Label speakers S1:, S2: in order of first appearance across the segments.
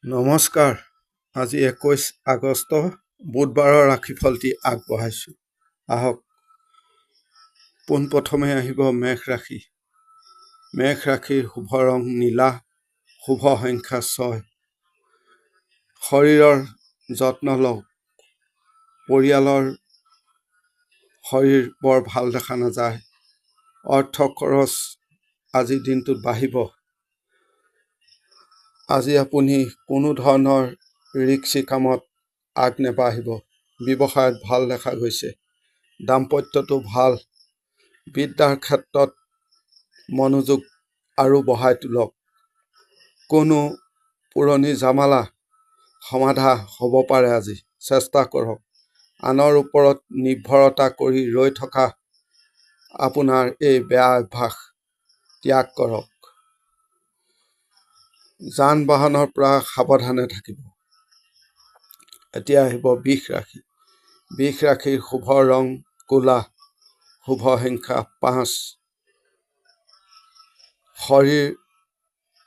S1: নমস্কাৰ। আজি 21 আগষ্ট বুধবাৰৰ ৰাশিফলটি আগবঢ়াইছোঁ। আহক পোনপ্ৰথমে আহিব মেঘ ৰাশি। মেঘ ৰাশিৰ শুভ ৰং নীলা, শুভ সংখ্যা 6। শৰীৰৰ যত্ন লওক। পৰিয়ালৰ শৰীৰ বৰ ভাল দেখা নাযায়। অৰ্থ খৰচ আজিৰ দিনটোত বাঢ়িব। আজি আপুনি কোনো ধৰণৰ ৰিস্কি কামত আগ নেবাঢ়িব। ব্যৱসায়ত ভাল দেখা গৈছে। দাম্পত্যটো ভাল। বিদ্যাৰ ক্ষেত্ৰত মনোযোগ আৰু বঢ়াই তোলক। কোনো পুৰণি জামালা সমাধা হ'ব পাৰে। আজি চেষ্টা কৰক। আনৰ ওপৰত নিৰ্ভৰতা কৰি ৰৈ থকা আপোনাৰ এই বেয়া অভ্যাস ত্যাগ কৰক। যান বাহনৰ পৰা সাৱধানে থাকিব। এতিয়া আহিব বৃষ ৰাশি। বৃষ ৰাশিৰ শুভ ৰং ক'লা, শুভ সংখ্যা 5। শৰীৰ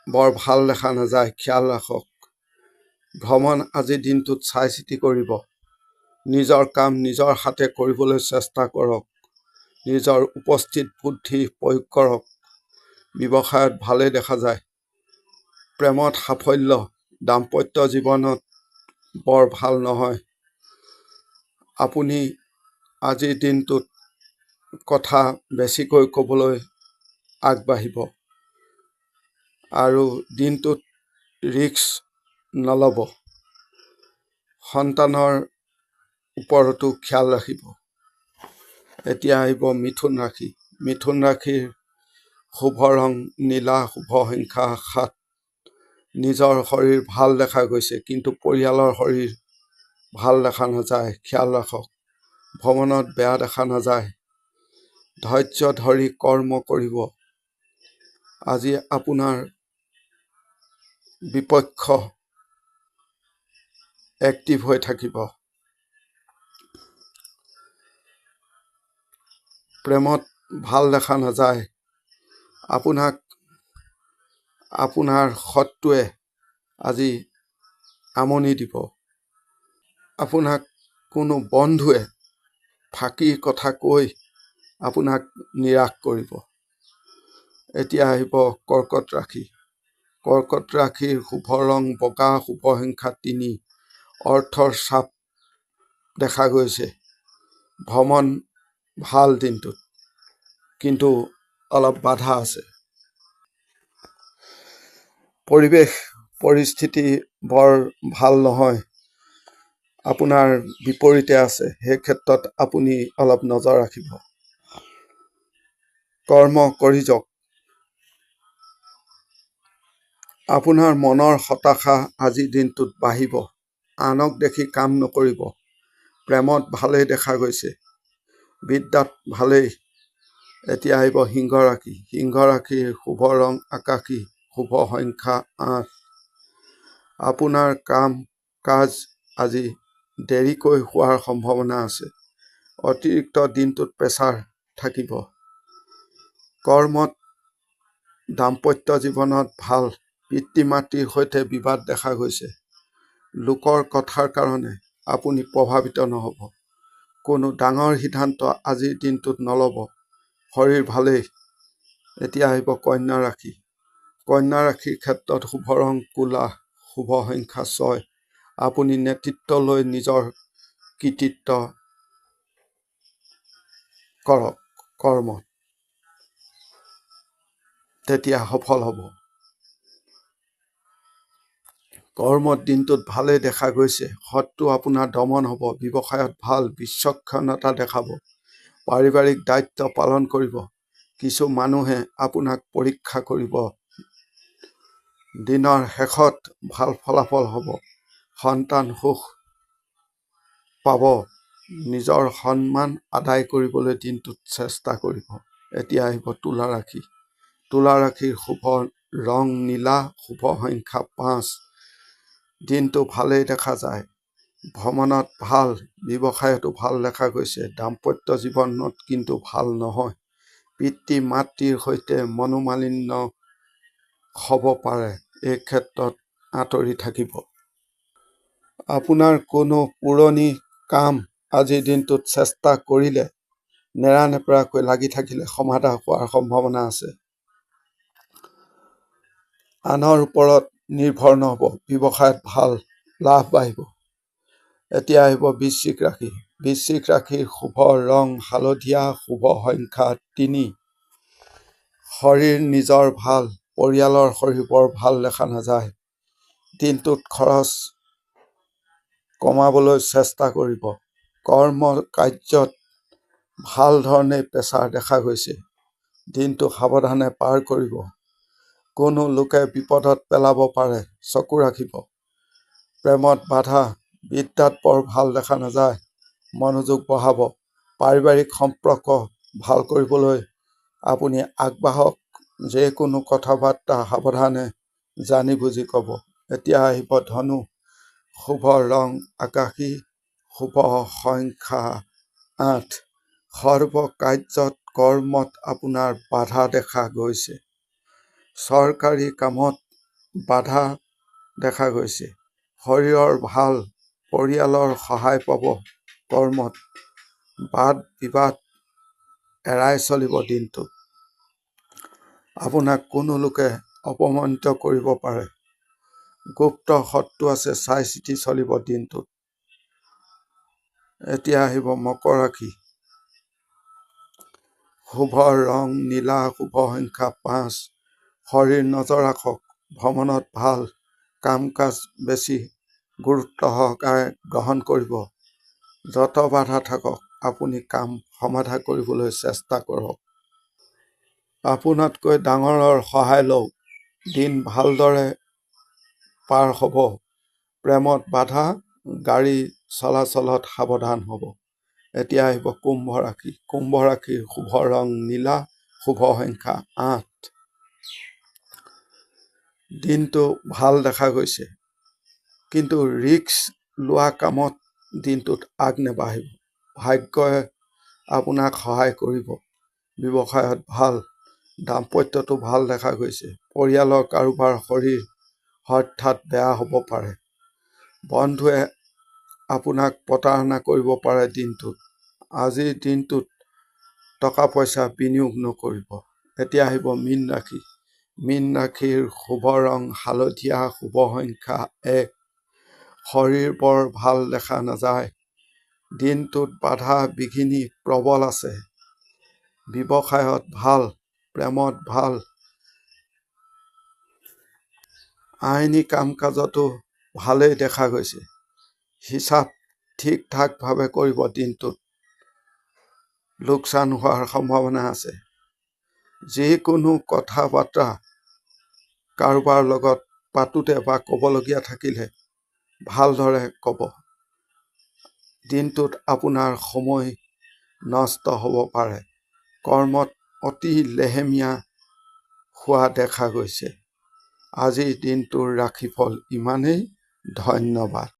S1: বৰ ভাল দেখা নাযায়, খেয়াল ৰাখক। ভ্ৰমণ আজিৰ দিনটোত চাই চিতি কৰিব। নিজৰ কাম নিজৰ হাতে কৰিবলৈ চেষ্টা কৰক। নিজৰ উপস্থিত বুদ্ধি প্ৰয়োগ কৰক। ব্যৱসায়ত ভালেই দেখা যায়। প্ৰেমত সাফল্য। দাম্পত্য জীৱনত বৰ ভাল নহয়। আপুনি আজিৰ দিনটোত কথা বেছিকৈ ক'বলৈ আগবাঢ়িব আৰু দিনটোত ৰিস্ক নল'ব। সন্তানৰ ওপৰতো খেয়াল ৰাখিব। এতিয়া আহিব মিথুন ৰাশি। মিথুন ৰাশিৰ শুভ ৰং নীলা, শুভ সংখ্যা 7। নিজৰ শৰীৰ ভাল দেখা গৈছে, কিন্তু পৰিয়ালৰ শৰীৰ ভাল দেখা নাযায়, খেয়াল ৰাখক। ভ্ৰমণত বেয়া দেখা নাযায়। ধৈৰ্য ধৰি কৰ্ম কৰিব। আজি আপোনাৰ বিপক্ষ এক্টিভ হৈ থাকিব। প্ৰেমত ভাল দেখা নাযায়। আপোনাৰ শত্ৰুৱে আজি আমনি দিব। আপোনাক কোনো বন্ধুৱে ফাঁকিৰ কথা কৈ আপোনাক নিৰাশ কৰিব। এতিয়া আহিব কৰ্কট ৰাশি। কৰ্কট ৰাশিৰ শুভ ৰং বগা, শুভ সংখ্যা 3। অৰ্থৰ চাপ দেখা গৈছে। ভ্ৰমণ ভাল দিনটোত, কিন্তু অলপ বাধা আছে। পৰিৱেশ পৰিস্থিতি বৰ ভাল নহয়। আপোনাৰ বিপৰীতে আছে। সেই ক্ষেত্ৰত আপুনি অলপ নজৰ ৰাখিব। কৰ্ম কৰি যাওক। আপোনাৰ মনৰ হতাশা আজিৰ দিনটোত বাঢ়িব। আনক দেখি কাম নকৰিব। প্ৰেমত ভালেই দেখা গৈছে। বিদ্যাত ভালেই। এতিয়া আহিব সিংহ ৰাশি। সিংহ ৰাশিৰ শুভ ৰং আকাশী, শুভ সংখ্যা 8। আপোনাৰ কাম কাজ আজি দেৰিকৈ হোৱাৰ সম্ভাৱনা আছে। অতিৰিক্ত দিনটোত প্ৰেছাৰ থাকিব। কৰ্মত দাম্পত্য জীৱনত ভাল। পিতৃ মাতৃৰ সৈতে বিবাদ দেখা গৈছে। লোকৰ কথাৰ কাৰণে আপুনি প্ৰভাৱিত নহ'ব। কোনো ডাঙৰ সিদ্ধান্ত আজিৰ দিনটোত নল'ব। শৰীৰ ভালেই। এতিয়া আহিব কন্যা ৰাশি। কন্যা ৰাশিৰ ক্ষেত্ৰত শুভ ৰং ক'লা, শুভ সংখ্যা 6। আপুনি নেতৃত্ব লৈ নিজৰ কৃতিত্ব কৰক কৰ্মত, তেতিয়া সফল হ'ব। কৰ্মত দিনটোত ভালেই দেখা গৈছে। শত্ৰু আপোনাৰ দমন হ'ব। ব্যৱসায়ত ভাল। বিচক্ষণতা দেখাব। পাৰিবাৰিক দায়িত্ব পালন কৰিব। কিছু মানুহে আপোনাক পৰীক্ষা কৰিব। দিনৰ শেষত ভাল ফলাফল হ'ব। সন্তান সুখ পাব। নিজৰ সন্মান আদায় কৰিবলৈ দিনটোত চেষ্টা কৰিব। এতিয়া আহিব তুলা ৰাশি। তুলা ৰাশিৰ শুভ ৰং নীলা, শুভ সংখ্যা 5। দিনটো ভালেই দেখা যায়। ভ্ৰমণত ভাল। ব্যৱসায়তো ভাল দেখা গৈছে। দাম্পত্য জীৱনত কিন্তু ভাল নহয়। পিতৃ মাতৃৰ সৈতে মনোমালিন্য হ'ব পাৰে। এই ক্ষেত্ৰত আঁতৰি থাকিব। আপোনাৰ কোনো পুৰণি কাম আজিৰ দিনটোত চেষ্টা কৰিলে নেৰানেপেৰাকৈ লাগি থাকিলে সমাধা হোৱাৰ সম্ভাৱনা আছে। আনৰ ওপৰত নিৰ্ভৰ নহ'ব, ব্যৱসায়ত ভাল লাভ বাঢ়িব। এতিয়া আহিব বৃশ্চিক ৰাশি। বৃশ্চিক ৰাশিৰ শুভ ৰং হালধীয়া, শুভ সংখ্যা ৩। শৰীৰ নিজৰ ভাল, পৰিয়ালৰ শৰীৰ বৰ ভাল দেখা নাযায়। দিনটোত খৰচ কমাবলৈ চেষ্টা কৰিব। কৰ্ম কাৰ্যত ভাল ধৰণে প্ৰেছাৰ দেখা গৈছে। দিনটো সাৱধানে পাৰ কৰিব। কোনো লোকে বিপদত পেলাব পাৰে, চকু ৰাখিব। প্ৰেমত বাধা, বিদ্যাত বৰ ভাল দেখা নাযায়, মনোযোগ বঢ়াব। পাৰিবাৰিক সম্পৰ্ক ভাল কৰিবলৈ আপুনি আগবাঢ়ক। যিকোনো কথা বাৰ্তা সাৱধানে জানি বুজি ক'ব। এতিয়া আহিব ধনু। শুভ ৰং আকাশী, শুভ সংখ্যা ৮। সৰ্ব কাৰ্যত কৰ্মত আপোনাৰ বাধা দেখা গৈছে। চৰকাৰী কামত বাধা দেখা গৈছে। শৰীৰৰ ভাল, পৰিয়ালৰ সহায় পাব। কৰ্মত বাদ বিবাদ এৰাই চলিব। দিনটোত আপোনাক কোনো লোকে অপমানিত কৰিব পাৰে। গুপ্ত শত্ৰু আছে, চাই চিতি চলিব দিনটোত। এতিয়া আহিব মকৰ ৰাশি। শুভ ৰং নীলা, শুভ সংখ্যা ৫। শৰীৰ নজৰ ৰাখক। ভ্ৰমণত ভাল, কাম কাজ বেছি গুৰুত্ব সহকাৰে গ্ৰহণ কৰিব। যত বাধা থাকক আপুনি কাম সমাধা কৰিবলৈ চেষ্টা কৰক। আপোনাতকৈ ডাঙৰৰ সহায় লওক। দিন ভালদৰে পাৰ হ'ব। প্ৰেমত বাধা, গাড়ী চলাচলত সাৱধান হ'ব। এতিয়া আহিব কুম্ভ ৰাশি। কুম্ভ ৰাশিৰ শুভ ৰং নীলা, শুভ সংখ্যা ৮। দিনটো ভাল দেখা গৈছে, কিন্তু ৰিস্ক লোৱা কামত দিনটোত আগ নেবাঢ়িব। ভাগ্যই আপোনাক সহায় কৰিব। ব্যৱসায়ত ভাল, দাম্পত্যটো ভাল দেখা গৈছে। পৰিয়ালৰ কাৰোবাৰ শৰীৰ হঠাৎ বেয়া হ'ব পাৰে। বন্ধুৱে আপোনাক প্ৰতাৰণা কৰিব পাৰে। দিনটোত আজিৰ দিনটোত টকা পইচা বিনিয়োগ নকৰিব। এতিয়া আহিব মীন ৰাশি। মীন ৰাশিৰ শুভ ৰং হালধীয়া, শুভ সংখ্যা ১। শৰীৰ বৰ ভাল দেখা নাযায়। দিনটোত বাধা বিঘিনি প্ৰবল আছে। ব্যৱসায়ত ভাল, প্ৰেমত ভাল, আইনী কাম কাজতো ভালেই দেখা গৈছে। হিচাপ ঠিক ঠাকভাৱে কৰিব। দিনটোত লোকচান হোৱাৰ সম্ভাৱনা আছে। যিকোনো কথা বাৰ্তা কাৰোবাৰ লগত পাতোতে বা ক'বলগীয়া থাকিলে ভালদৰে ক'ব। দিনটোত আপোনাৰ সময় নষ্ট হ'ব পাৰে। কৰ্মত অতি লেহেমীয়া হোৱা দেখা গৈছে। আজিৰ দিনটোৰ ৰাশিফল ইমানেই। ধন্যবাদ।